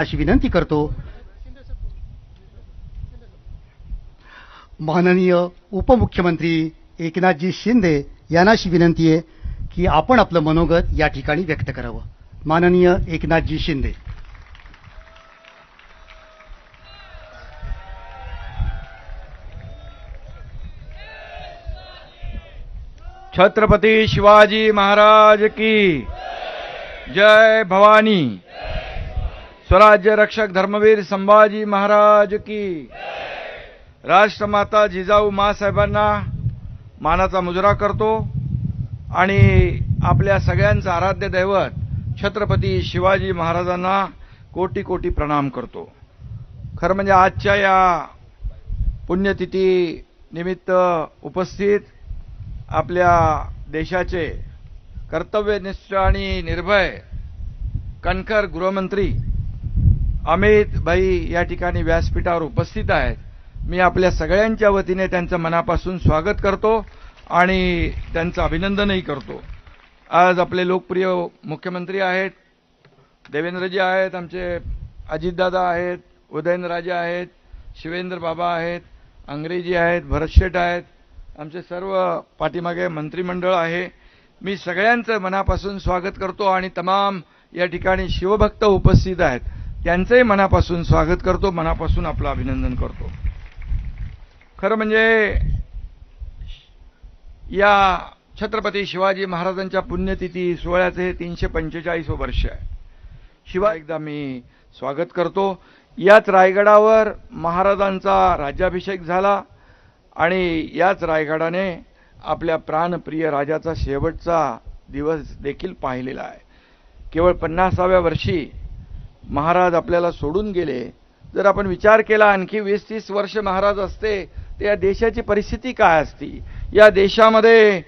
अशी विनंती करतो। माननीय उपमुख्यमंत्री एकनाथजी शिंदे यांना अशी विनंती आहे की आपण आपलं मनोगत या ठिकाणी व्यक्त करावं। माननीय एकनाथजी शिंदे। छत्रपती शिवाजी महाराज की जय भवानी। स्वराज्य रक्षक धर्मवीर संभाजी महाराज की। राष्ट्रमाता जिजाऊ माँसाहेबांना मानाचा मुजरा करतो आणि आपल्या सगळ्यांचं आराध्य दैवत छत्रपती शिवाजी महाराजांना कोटी कोटी प्रणाम करतो। खरं म्हणजे आजच्या या पुण्यतिथी निमित्त उपस्थित आपल्या देशाचे कर्तव्यनिष्ठ आणि निर्भय कणखर गृहमंत्री अमित भाई या ठिकाणी व्यासपीठावर उपस्थित आहेत। मी आपल्या सगळ्यांच्या वतीने त्यांचं मनापासून स्वागत करतो आणि त्यांचं अभिनंदनही करतो। आज आपले लोकप्रिय मुख्यमंत्री आहेत, देवेंद्रजी आहेत, आमचे अजितदादा आहेत, उदयनराजे आहेत, शिवेंद्र बाबा आहेत, अंग्रेजी आहेत, भरतशेठ आहेत, आमचे सर्व पाठीमागे मंत्रिमंडळ आहे। मी सगळ्यांचं मनापासून स्वागत करतो आणि तमाम या ठिकाणी शिवभक्त उपस्थित आहेत त्यांचंही मनापासून स्वागत करतो, मनापासून आपलं अभिनंदन करतो। खरं म्हणजे या छत्रपती शिवाजी महाराजांच्या पुण्यतिथी सोहळ्याचे हे 345 वर्ष आहे। शिवाय एकदा मी स्वागत करतो। याच रायगडावर महाराजांचा राज्याभिषेक झाला आणि याच रायगडाने आपल्या प्राणप्रिय राजाचा शेवटचा दिवस देखील पाहिलेला आहे। केवळ 50व्या वर्षी महाराज आपल्याला सोडून गेले। जर आपण विचार केला आणखी 20-30 वर्ष महाराज असते तर या देशाची परिस्थिती काय असती, या देशामध्ये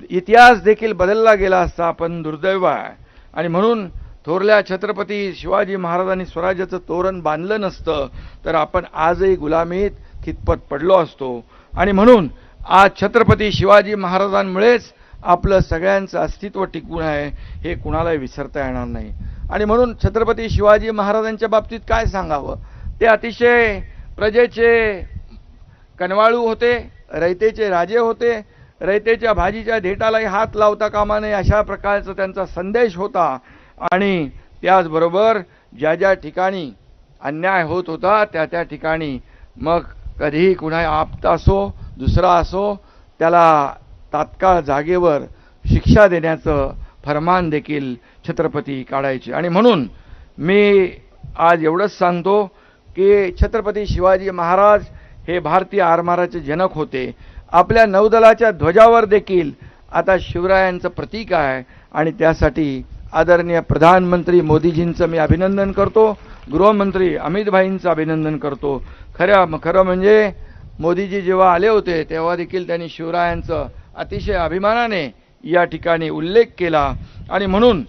इतिहास देखील बदलला गेला असता। आपण दुर्दैव आहे आणि म्हणून थोरल्या छत्रपती शिवाजी महाराजांनी स्वराज्याचं तोरण बांधलं नसतं तर आपण आजही गुलामीत खितपत पडलो असतो। आणि म्हणून आज छत्रपती शिवाजी महाराजांमुळेच आपलं सगळ्यांचं अस्तित्व टिकून आहे हे कुणालाही विसरता येणार नाही। आणि म्हणून छत्रपती शिवाजी महाराजांच्या बाबतीत काय सांगावं, ते अतिशय प्रजेचे कनवाळू होते, रयतेचे राजे होते। रयतेच्या भाजीच्या देठालाही हात लावता कामा नये अशा प्रकारचा त्यांचा संदेश होता। आणि त्याचबरोबर ज्या ज्या ठिकाणी अन्याय होत होता त्या त्या ठिकाणी मग कधीही कुणा आपता असो दुसरा असो त्याला तात्काळ जागेवर शिक्षा देण्याचं फरमान देखील छत्रपती काढायचे। आणि म्हणून मी आज एवढंच सांगतो की छत्रपती शिवाजी महाराज हे भारतीय आरमाराचे जनक होते। आपल्या नौदलाच्या ध्वजावर देखील आता शिवरायांचं प्रतीक आहे आणि त्यासाठी आदरणीय प्रधानमंत्री मोदीजींचं मी अभिनंदन करतो, गृहमंत्री अमित भाईंचं अभिनंदन करतो। खरं म्हणजे मोदीजी जेव्हा आले होते तेव्हा देखील त्यांनी शिवरायांचं अतिशय अभिमानाने या ठिकाणी उल्लेख केला। आणि म्हणून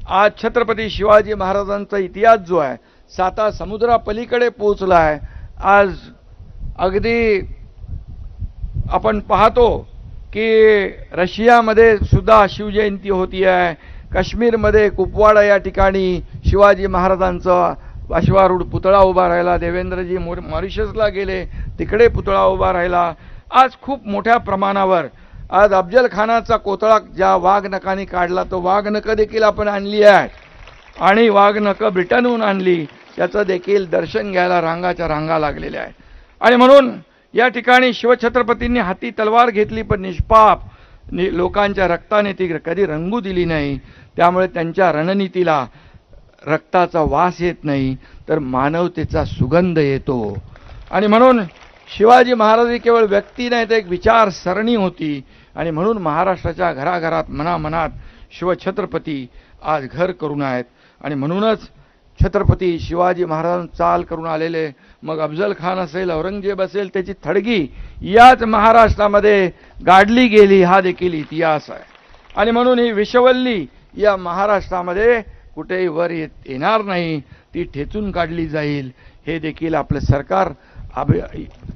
आज छत्रपती शिवाजी महाराजांचा इतिहास जो आहे 7 समुद्रापलीकडे पोहोचला आहे। आज अगदी आपण पाहतो की रशियामध्ये सुद्धा शिवजयंती होती आहे। काश्मीरमध्ये कुपवाडा या ठिकाणी शिवाजी महाराजांचा अश्वारूढ पुतळा उभा राहिला। देवेंद्रजी मॉरिशसला गेले, तिकडे पुतळा उभा राहिला। आज खूप मोठ्या प्रमाणावर आज अफजल खानाचा कोतळा ज्या वाघनखांनी काढला तो वाघनख देखील आपण आणली आहे आणि वाघनख ब्रिटनहून आणली, त्याचं देखील दर्शन घ्यायला रांगाच्या रांगा लागलेल्या आहेत। आणि म्हणून या ठिकाणी शिवछत्रपतींनी हाती तलवार घेतली पण निष्पाप लोकांच्या रक्ताने ती कधी रंगू दिली नाही। त्यामुळे त्यांच्या रणनीतीला रक्ताचा वास येत नाही तर मानवतेचा सुगंध येतो। आणि म्हणून शिवाजी महाराज ही केवळ व्यक्ती नाही तर एक विचारसरणी होती। आणि म्हणून महाराष्ट्राच्या घराघरात मनामनात शिवछत्रपती आज घर करून आहेत। आणि म्हणूनच छत्रपती शिवाजी महाराजांचा चाल करून आलेले मग अफजल खान असेल, औरंगजेब असेल, त्याची थडगी याच महाराष्ट्रामध्ये गाडली गेली हा देखील इतिहास आहे। आणि म्हणून ही विषवल्ली या महाराष्ट्रामध्ये कुठेही वर येणार नाही, ती ठेचून काढली जाईल हे देखील आपलं सरकार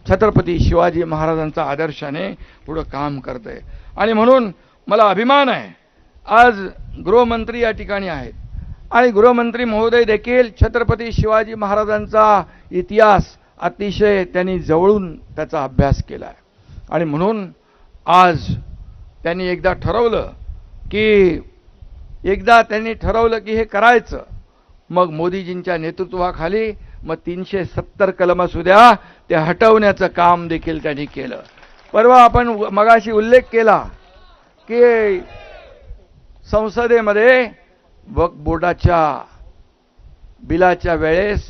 छत्रपती शिवाजी महाराजांचा आदर्शाने पुढे काम करते। आणि म्हणून मला अभिमान आहे आज गृहमंत्री या ठिकाणी आहेत आणि गृहमंत्री महोदय देखील छत्रपती शिवाजी महाराजांचा इतिहास अतिशय त्यांनी जवळून त्याचा अभ्यास केला आहे. आणि म्हणून आज त्यांनी एकदा ठरवलं की हे करायचं. मग मोदीजींच्या नेतृत्वाखाली मग 370 कलम असू द्या ते हटवण्याचं काम देखील त्यांनी केलं. परवा आपण मगाशी उल्लेख केला की संसदेमध्ये वक्फ बोर्डाच्या बिलाच्या वेळेस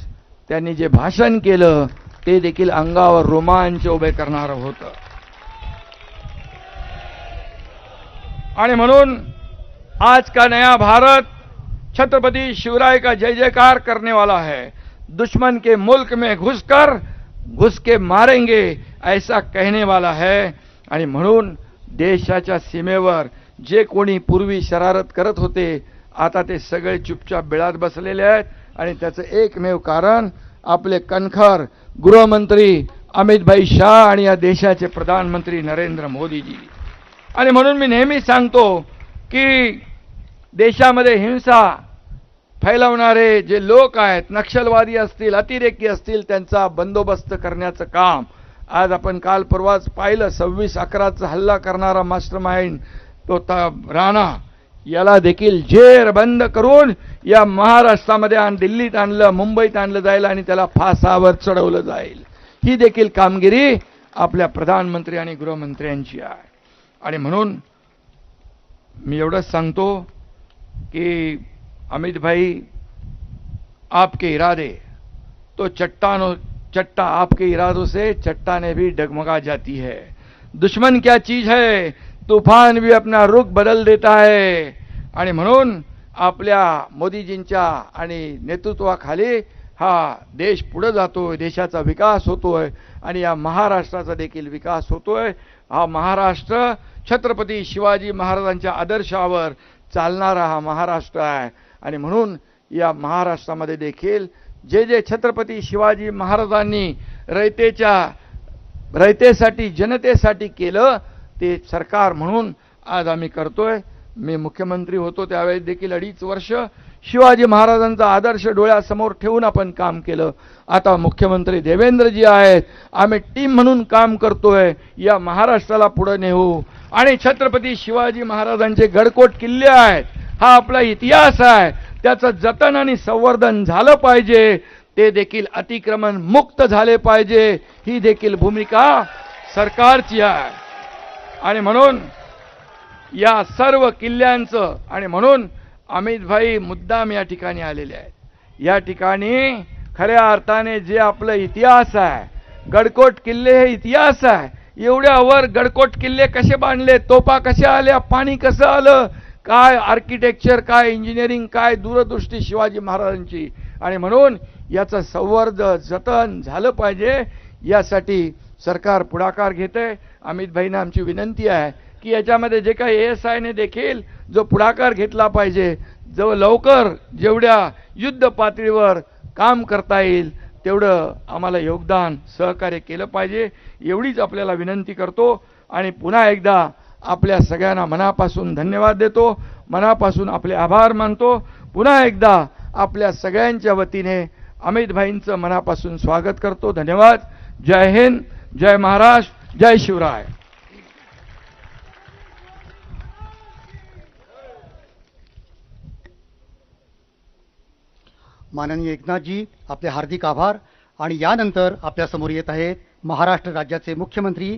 त्यांनी जे भाषण केलं ते देखील अंगावर रोमांच उभे करणारं होतं. आणि म्हणून आज का नया भारत छत्रपति शिवराय का जय जयकार करने वाला है. दुश्मन के मुल्क में घुस के मारेंगे ऐसा कहने वाला है. आणि म्हणून देशाच्या सीमेवर जे कोणी पूर्वी शरारत करत होते आता ते सगळे चुपचाप बिळात बसलेले आहेत. आणि त्याचं एकमेव कारण आपले कणखर गृहमंत्री अमितभाई शाह आणि या देशाचे प्रधानमंत्री नरेंद्र मोदीजी. आणि म्हणून मी नेहमी सांगतो की देशामध्ये हिंसा फैलवणारे जे लोक आहेत, नक्षलवादी असतील, अतिरेकी असतील, त्यांचा बंदोबस्त करण्याचं काम आज आपण काल परवाच पाहिलं. 26/11चा हल्ला करणारा मास्टरमाइंड तो राणा याला देखील जेरबंद करून या महाराष्ट्रामध्ये दिल्लीत आणलं, मुंबईत आणलं जाईल आणि त्याला फासावर चढवलं जाईल. ही देखील कामगिरी आपल्या प्रधानमंत्री आणि गृहमंत्र्यांची आहे. आणि म्हणून मी एवढंच सांगतो कि अमित भाई आपके इरादे तो चट्टा आपके इरादों से चट्टानें भी डगमगा जाती है. दुश्मन क्या चीज है, तूफान भी अपना रुख बदल देता है. आणि म्हणून आपल्या मोदीजींच्या आणि नेतृत्वाखाली हा देश पुढे जातोय, देशाचा विकास होतोय आणि या महाराष्ट्राचा देखील विकास होतोय. हा महाराष्ट्र छत्रपती शिवाजी महाराजांच्या आदर्शावर चालणारा हा महाराष्ट्र आहे. आणि म्हणून या महाराष्ट्रामध्ये देखील जे जे छत्रपती शिवाजी महाराजांनी रयतेसाठी जनतेसाठी केलं ते सरकार म्हणून आज आम्ही करतोय. मी मुख्यमंत्री होतो त्यावेळेस देखील 2.5 वर्ष शिवाजी महाराजांचा आदर्श डोळ्यासमोर ठेवून आपण काम केलं. आता मुख्यमंत्री देवेंद्रजी आहेत, आम्ही टीम म्हणून काम करतोय. या महाराष्ट्राला पुढे नेऊ आणि छत्रपती शिवाजी महाराजांचे गडकोट किल्ले आहेत, हा आपला इतिहास आहे, त्याचं जतन आणि संवर्धन झालं पाहिजे. ते देखील अतिक्रमण मुक्त झाले पाहिजे. ही देखील भूमिका सरकारची आहे. आणि म्हणून या सर्व किल्ल्यांचं आणि म्हणून अमित भाई मुद्दाम या ठिकाणी आलेले आहेत. या ठिकाणी खऱ्या अर्थाने जे आपलं इतिहास आहे, गडकोट किल्ले हे इतिहास आहे. एवढ्यावर गडकोट किल्ले कसे बांधले, तोफा कशा आल्या, पाणी कसं आलं, काय आर्किटेक्चर, काय इंजिनिअरिंग, काय दूरदृष्टी शिवाजी महाराजांची. आणि म्हणून याचं संवर्धन जतन झालं पाहिजे. यासाठी सरकार पुढाकार घेते. अमित भाईंना आमची विनंती आहे की याच्यामध्ये जे काही ASI ने देखील जो पुढाकार घेतला पाहिजे, जो लवकर जेवढ्या युद्ध पातळीवर काम करता येईल तेवढं आम्हाला योगदान सहकार्य केलं पाहिजे. एवढीच आपल्याला विनंती करतो. आणि पुन्हा एकदा आपल्या सगळ्यांना मनापासून धन्यवाद देतो, मनापासून आपले आभार मानतो. पुन्हा एकदा आपल्या सगळ्यांच्या वतीने अमित भाईंचं मनापासून स्वागत करतो. धन्यवाद. जय हिंद, जय महाराष्ट्र, जय शिवराय. माननीय एकनाथजी, आपले हार्दिक आभार. आणि यानंतर आपल्यासमोर येत आहेत महाराष्ट्र राज्याचे मुख्यमंत्री